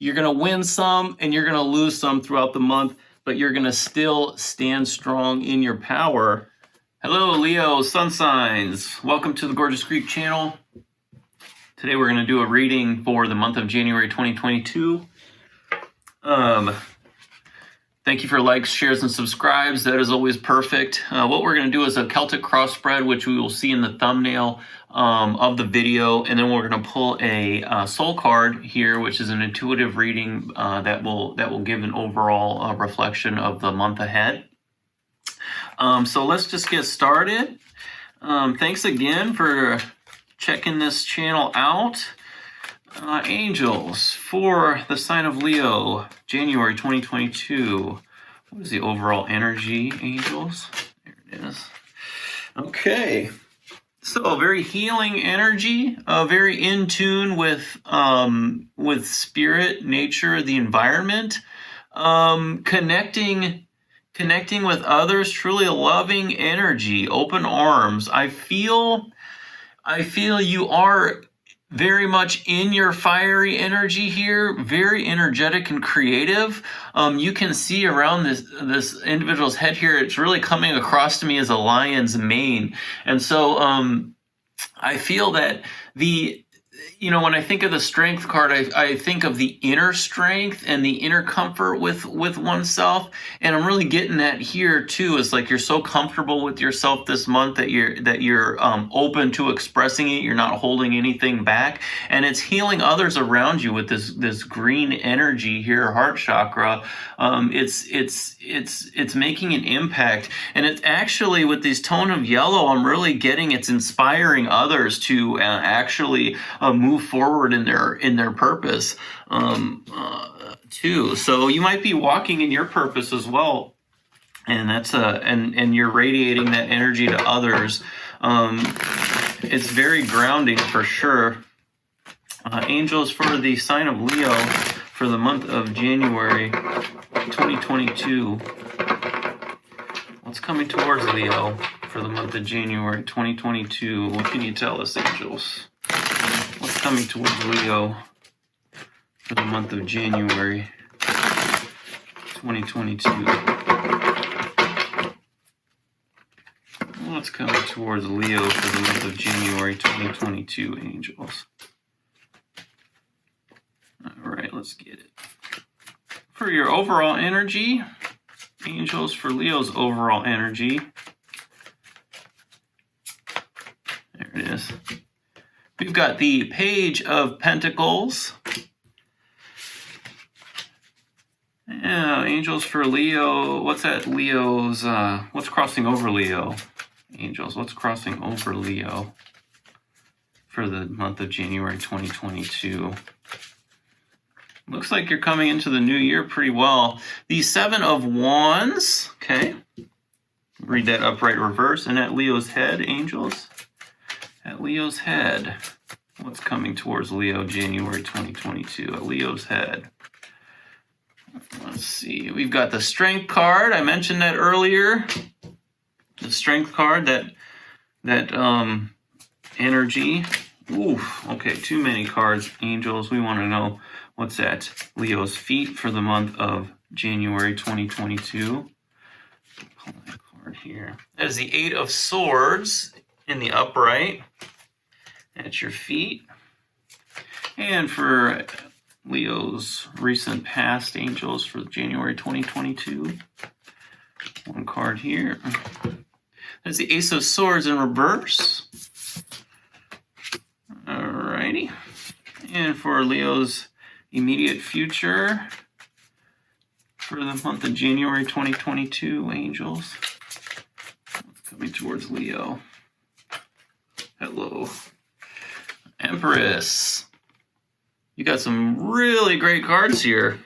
You're going to win some and you're going to lose some throughout the month, but you're going to still stand strong in your power. Hello, Leo, sun signs. Welcome to the Gorgeous Greek channel. Today we're going to do a reading for the month of January 2022. Thank you for likes, shares, and subscribes. That is always perfect. What we're going to do is a Celtic Cross Spread, which we will see in the thumbnail of the video, and then we're going to pull a soul card here, which is an intuitive reading that will give an overall reflection of the month ahead. So let's just get started. Thanks again for checking this channel out. Angels for the sign of Leo, January 2022. What is the overall energy, angels? There it is. Okay. So very healing energy, very in tune with spirit, nature, the environment, connecting with others, truly a loving energy, open arms. I feel you are very much in your fiery energy here, very energetic and creative. You can see around this individual's head here, it's really coming across to me as a lion's mane. And so I feel that when I think of the strength card, I think of the inner strength and the inner comfort with oneself. And I'm really getting that here too. It's like you're so comfortable with yourself this month that you're open to expressing it. You're not holding anything back, and it's healing others around you with this green energy here, heart chakra. It's making an impact, and it's actually with this tone of yellow. I'm really getting it's inspiring others to actually move forward in their purpose too. So you might be walking in your purpose as well, and that's and you're radiating that energy to others. It's very grounding for sure. Angels for the sign of Leo for the month of January 2022. What's coming towards Leo for the month of January 2022? What can you tell us, angels? What's coming towards Leo for the month of January 2022? What's coming towards Leo for the month of January 2022, angels? All right, let's get it. For your overall energy, angels, for Leo's overall energy. There it is. We've got the Page of Pentacles. Yeah, angels for Leo. What's that Leo's, what's crossing over Leo? Angels, what's crossing over Leo for the month of January 2022? Looks like you're coming into the new year pretty well. The Seven of Wands, okay. Read that upright reverse. And at Leo's head, angels. At Leo's head, what's coming towards Leo January 2022? At Leo's head. Let's see. We've got the Strength card. I mentioned that earlier. The Strength card, that energy. Ooh, okay, too many cards, angels. We want to know what's at Leo's feet for the month of January 2022. Pull that card here. That is the Eight of Swords in the upright at your feet. And for Leo's recent past, angels, for January 2022. One card here. That's the Ace of Swords in reverse. Alrighty. And for Leo's immediate future for the month of January 2022, angels. What's coming towards Leo? Hello. Empress. You got some really great cards here.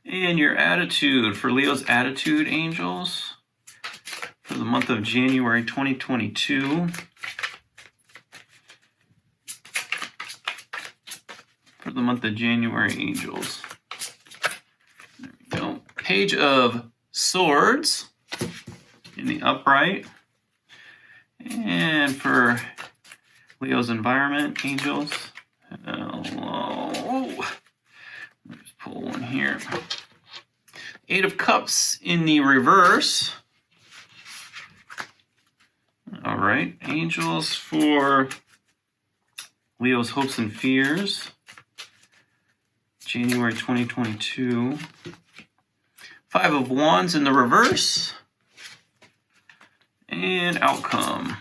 And your attitude, for Leo's attitude, angels, for the month of January 2022. For the month of January, angels. There we go. Page of Swords in the upright. And for Leo's environment, angels. Hello. here. 8 of Cups in the reverse. All right, angels for Leo's hopes and fears. January 2022. 5 of Wands in the reverse. And outcome.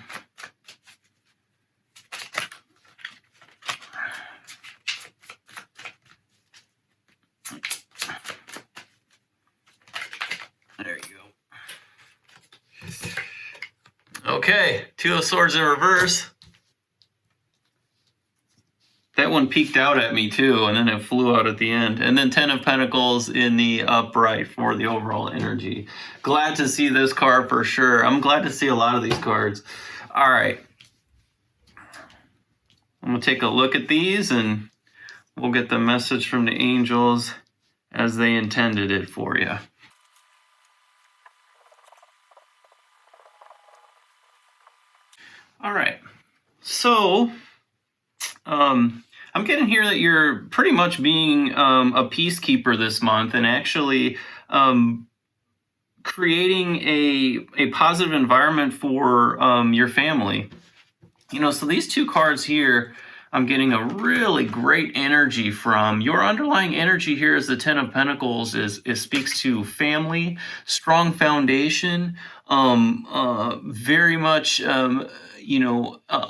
There you go. Okay, 2 of Swords in reverse. That one peeked out at me too, and then it flew out at the end. And then 10 of Pentacles in the upright for the overall energy. Glad to see this card for sure. I'm glad to see a lot of these cards. All right. I'm going to take a look at these and we'll get the message from the angels as they intended it for you. All right. So, I'm getting here that you're pretty much being a peacekeeper this month and actually creating a positive environment for your family. You know, so these 2 cards here, I'm getting a really great energy from. Your underlying energy here is the 10 of Pentacles is speaks to family, strong foundation, very much,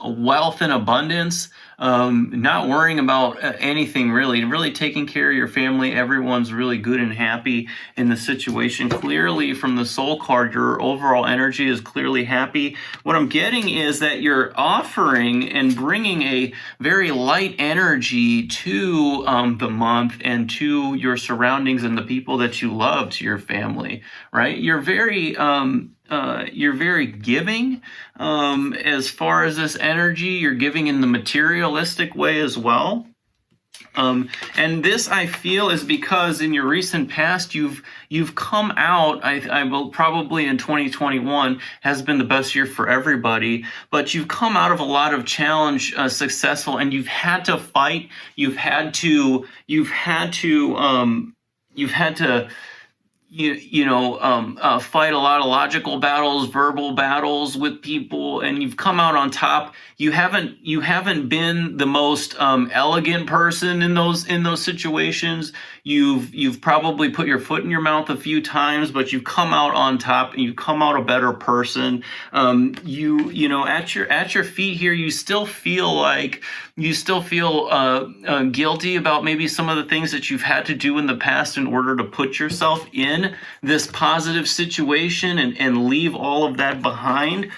wealth and abundance, not worrying about anything really taking care of your family. Everyone's really good and happy in the situation. Clearly from the Soul card, your overall energy is clearly happy. What I'm getting is that you're offering and bringing a very light energy to the month and to your surroundings and the people that you love, to your family, right? You're very giving as far as this energy. You're giving in the materialistic way as well. And this, I feel, is because in your recent past, you've come out, I will probably in 2021 has been the best year for everybody, but you've come out of a lot of challenge successful, and you've had to fight. You've had to fight a lot of logical battles, verbal battles with people, and you've come out on top. You haven't been the most elegant person in those situations. You've probably put your foot in your mouth a few times, but you've come out on top and you've come out a better person. At your feet here, you still feel guilty about maybe some of the things that you've had to do in the past in order to put yourself in this positive situation and leave all of that behind.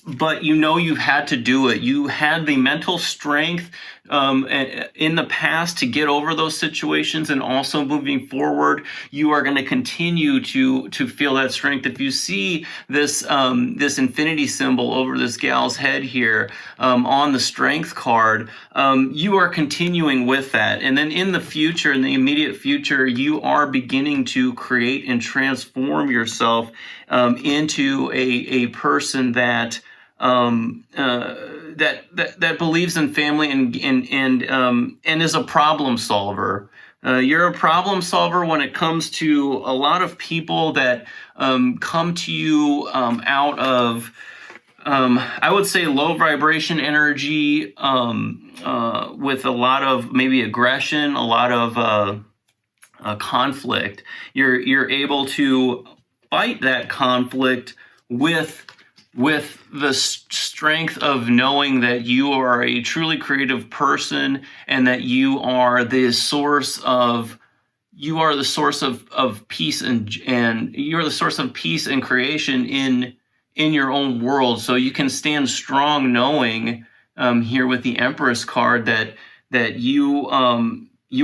But you've had to do it. You had the mental strength in the past to get over those situations, and also moving forward, you are going to continue to feel that strength. If you see this infinity symbol over this gal's head here on the Strength card, you are continuing with that. And then in the future, in the immediate future, you are beginning to create and transform yourself into a person that believes in family and is a problem solver. You're a problem solver when it comes to a lot of people that come to you out of, I would say, low vibration energy, with a lot of maybe aggression, a lot of conflict. You're able to fight that conflict with the strength of knowing that you are a truly creative person, and that you are the source of peace, and you're the source of peace and creation in your own world. So you can stand strong knowing here with the Empress card that you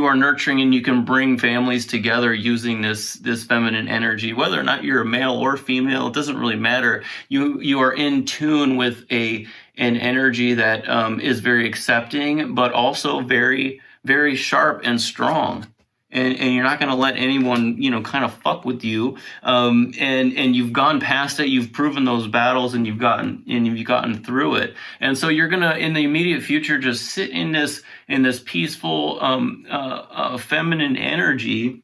are nurturing, and you can bring families together using this feminine energy. Whether or not you're a male or female, it doesn't really matter. You are in tune with an energy that is very accepting, but also very, very sharp and strong. and you're not going to let anyone, kind of fuck with you. And you've gone past it. You've proven those battles, and you've gotten through it. And so you're going to, in the immediate future, just sit in this peaceful, feminine energy.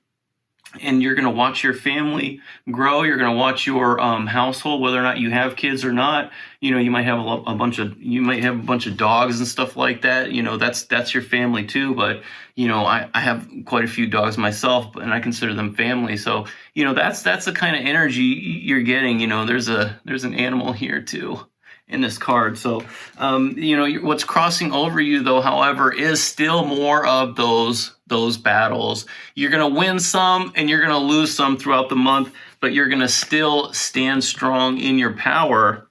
And you're going to watch your family grow. You're going to watch your household, whether or not you have kids or not. You might have a bunch of dogs and stuff like that. That's your family too. But I have quite a few dogs myself, and I consider them family. So that's the kind of energy you're getting. There's an animal here too in this card. So what's crossing over you, though, however, is still more of those battles. You're going to win some and you're going to lose some throughout the month, but you're going to still stand strong in your power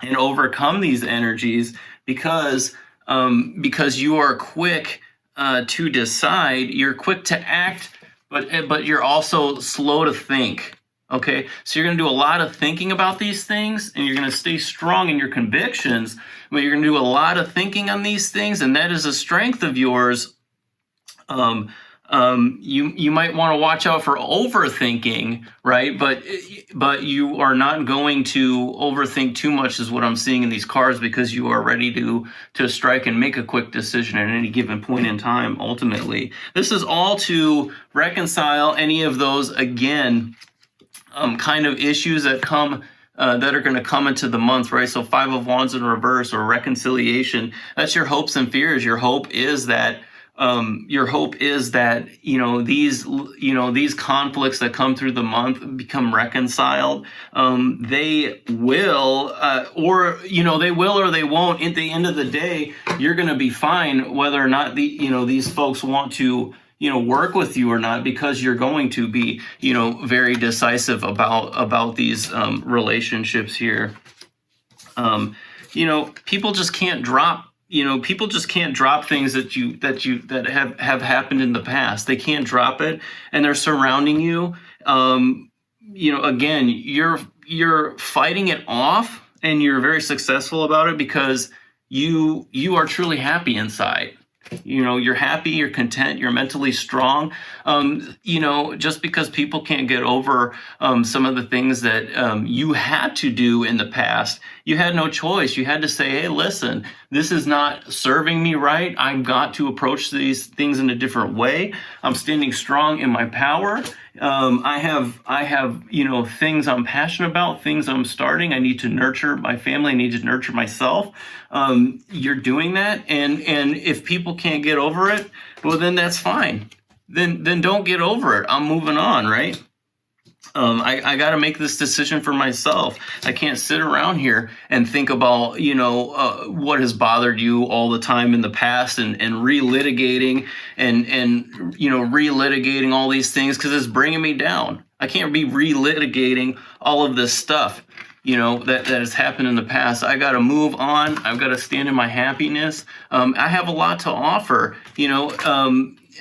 and overcome these energies because you are quick to decide, you're quick to act, but you're also slow to think. Okay, so you're going to do a lot of thinking about these things, and you're going to stay strong in your convictions, but you're going to do a lot of thinking on these things, and that is a strength of yours. You might want to watch out for overthinking, right? But you are not going to overthink too much, is what I'm seeing in these cards, because you are ready to strike and make a quick decision at any given point in time. Ultimately, this is all to reconcile any of those, again, kind of issues that come that are going to come into the month, right? So 5 of Wands in reverse, or reconciliation. That's your hopes and fears. Your hope is that these conflicts that come through the month become reconciled. They will, or they won't. At the end of the day, you're going to be fine whether or not these folks want to work with you or not, because you're going to be, very decisive about these relationships here. People just can't drop. People just can't drop things that have happened in the past. They can't drop it, and they're surrounding you. Again, you're fighting it off, and you're very successful about it because you are truly happy inside. You're happy, you're content, you're mentally strong. Just because people can't get over some of the things that you had to do in the past, you had no choice. You had to say, hey, listen, this is not serving me right. I've got to approach these things in a different way. I'm standing strong in my power. I have things I'm passionate about, things I'm starting. I need to nurture my family. I need to nurture myself. You're doing that, and if people can't get over it, well, then that's fine. Then don't get over it. I'm moving on, right? I got to make this decision for myself. I can't sit around here and think about, what has bothered you all the time in the past and relitigating and relitigating all these things, because it's bringing me down. I can't be relitigating all of this stuff, that has happened in the past. I got to move on. I've got to stand in my happiness. I have a lot to offer,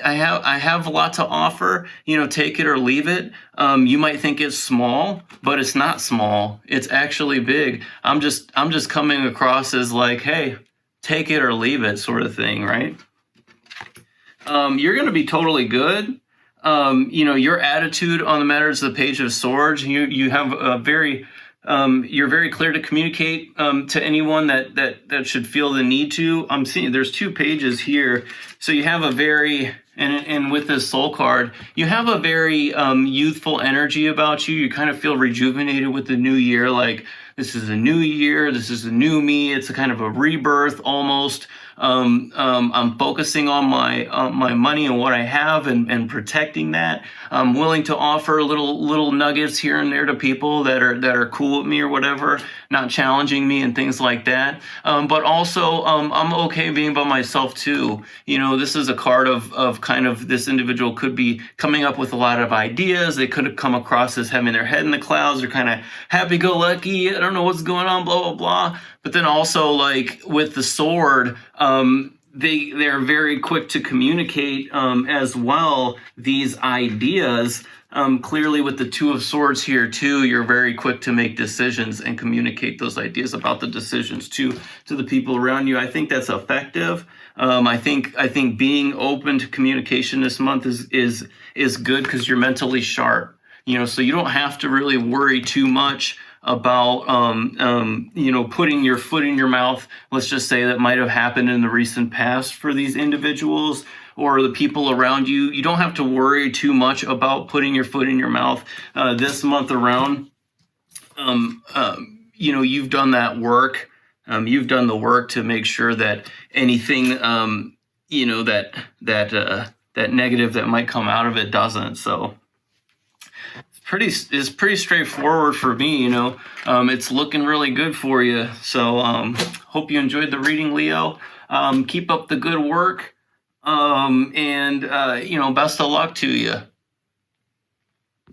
I have a lot to offer, take it or leave it. You might think it's small, but it's not small. It's actually big. I'm just coming across as like, hey, take it or leave it sort of thing, right? You're going to be totally good. Your attitude on the matter is the Page of Swords. You have a very, you're very clear to communicate to anyone that should feel the need to. I'm seeing there's 2 pages here. So you have a very, and with this soul card, you have a very youthful energy about you. You kind of feel rejuvenated with the new year. Like, this is a new year. This is a new me. It's a kind of a rebirth almost. I'm focusing on my money and what I have and protecting that. I'm willing to offer little nuggets here and there to people that are cool with me or whatever, not challenging me and things like that. But also, I'm okay being by myself too. This is a card of kind of, this individual could be coming up with a lot of ideas. They could have come across as having their head in the clouds. They're kind of happy-go-lucky. I don't know what's going on, blah, blah, blah. But then also, like with the sword, they're very quick to communicate as well these ideas. Clearly with the 2 of Swords here too, you're very quick to make decisions and communicate those ideas about the decisions to the people around you. I think that's effective. I think being open to communication this month is good because you're mentally sharp. So you don't have to really worry too much about putting your foot in your mouth. Let's just say that might have happened in the recent past for these individuals or the people around you. You don't have to worry too much about putting your foot in your mouth this month around. You've done that work. You've done the work to make sure that anything, that negative that might come out of it doesn't. So it's pretty straightforward for me. It's looking really good for you. So hope you enjoyed the reading, Leo. Keep up the good work. And best of luck to you.